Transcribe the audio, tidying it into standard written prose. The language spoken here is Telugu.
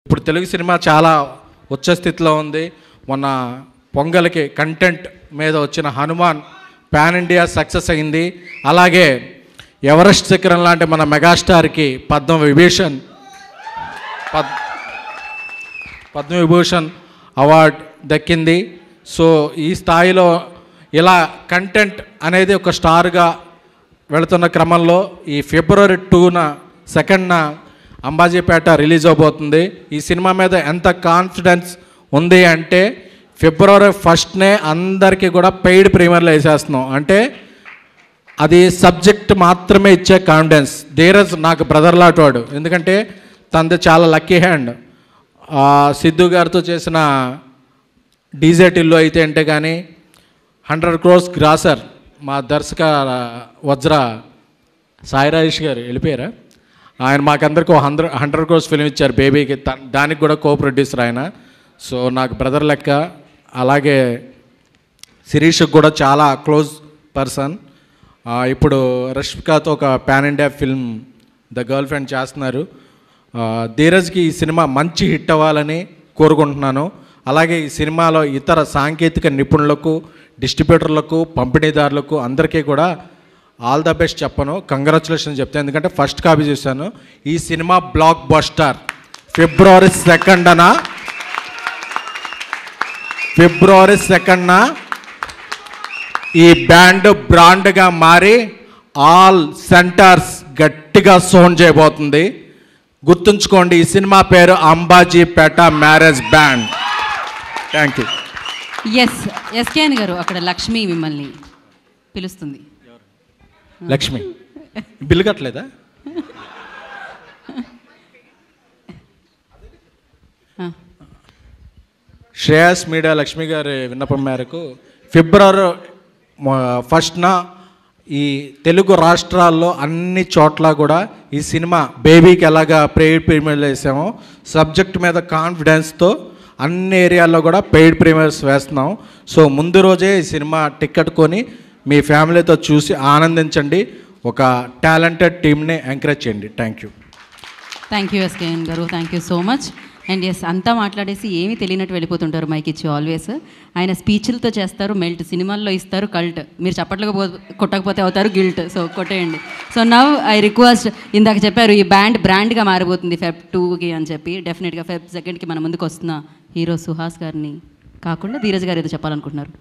ఇప్పుడు తెలుగు సినిమా చాలా ఉచ్చ స్థితిలో ఉంది. మొన్న పొంగల్కి కంటెంట్ మీద వచ్చిన హనుమాన్ పాన్ ఇండియా సక్సెస్ అయింది. అలాగే ఎవరెస్ట్ శిఖరం లాంటి మన మెగాస్టార్కి పద్మవిభూషణ్ అవార్డ్ దక్కింది. సో ఈ స్థాయిలో ఇలా కంటెంట్ అనేది ఒక స్టార్గా వెళుతున్న క్రమంలో ఈ ఫిబ్రవరి 2న అంబాజీపేట రిలీజ్ అవబోతుంది. ఈ సినిమా మీద ఎంత కాన్ఫిడెన్స్ ఉంది అంటే ఫిబ్రవరి 1నే అందరికీ కూడా పెయిడ్ ప్రీమియర్లు వేసేస్తున్నాం. అంటే అది సబ్జెక్ట్ మాత్రమే ఇచ్చే కాన్ఫిడెన్స్. ధీరజ్ నాకు బ్రదర్ లాంటి వాడు, ఎందుకంటే తనది చాలా లక్కీ హ్యాండ్. సిద్ధు గారితో చేసిన డీజే టిల్లు అయితే అంటే కానీ 100 crores గ్రాసర్ మా దర్శక వజ్ర సాయి రాజేష్ గారు వెళ్ళిపోయారా, ఆయన మాకందరికీ 100 crores ఫిలిం ఇచ్చారు బేబీకి. దానికి కూడా కో ప్రొడ్యూసర్ ఆయన. సో నాకు బ్రదర్ లెక్క. అలాగే శిరీష్కి కూడా చాలా క్లోజ్ పర్సన్. ఇప్పుడు రష్మికతో ఒక pan India film the girl friend చేస్తున్నారు. ధీరజ్కి ఈ సినిమా మంచి హిట్ అవ్వాలని కోరుకుంటున్నాను. అలాగే ఈ సినిమాలో ఇతర సాంకేతిక నిపుణులకు, డిస్ట్రిబ్యూటర్లకు, పంపిణీదారులకు అందరికీ కూడా ఆల్ ద బెస్ట్ చెప్పను, కంగ్రాచులేషన్ చెప్తాను. ఎందుకంటే ఫస్ట్ కాపీ చూశాను. ఈ సినిమా బ్లాక్ బస్టర్. ఫిబ్రవరి 2న ఈ బ్యాండ్ బ్రాండ్గా మారి ఆల్ సెంటర్స్ గట్టిగా సౌండ్ చేయబోతుంది. గుర్తుంచుకోండి, ఈ సినిమా పేరు Ambajipeta marriage band. Thank you. SKN గారు, అక్కడ లక్ష్మి మిమ్మల్ని పిలుస్తుంది. లక్ష్మి బిల్లు కట్టలేదా? శ్రేయస్ మీడియా లక్ష్మి గారి విన్నపం మేరకు ఫిబ్రవరి 1న ఈ తెలుగు రాష్ట్రాల్లో అన్ని చోట్ల కూడా ఈ సినిమా బేబీకి ఎలాగా పెయిడ్ ప్రీమియర్లు వేసామో సబ్జెక్ట్ మీద కాన్ఫిడెన్స్తో అన్ని ఏరియాల్లో కూడా పెయిడ్ ప్రీమియర్స్ వేస్తున్నాం. సో ముందు రోజే ఈ సినిమా టికెట్ కొని మీ ఫ్యామిలీతో చూసి ఆనందించండి. ఒక టాలెంటెడ్ టీమ్ని ఎంకరేజ్ చేయండి. థ్యాంక్ యూ ఎస్కేఎన్ గారు, thank you so much. And అంతా మాట్లాడేసి ఏమీ తెలియనట్టు వెళ్ళిపోతుంటారు మైక్ ఇచ్చి. ఆల్వేస్ ఆయన స్పీచ్లతో చేస్తారు, మెల్ట్ సినిమాల్లో ఇస్తారు కల్ట్. మీరు చప్పట్లకు కొట్టకపోతే అవుతారు గిల్ట్. సో కొట్టేయండి. సో నవ్ ఐ రిక్వెస్ట్, ఇందాక చెప్పారు ఈ బ్రాండ్గా మారిపోతుంది Feb 2కి అని చెప్పి. డెఫినెట్గా Feb 2కి మన ముందుకు వస్తున్న హీరో సుహాస్ గారిని కాకుండా ధీరజ్ గారు ఏదో చెప్పాలనుకుంటున్నారు.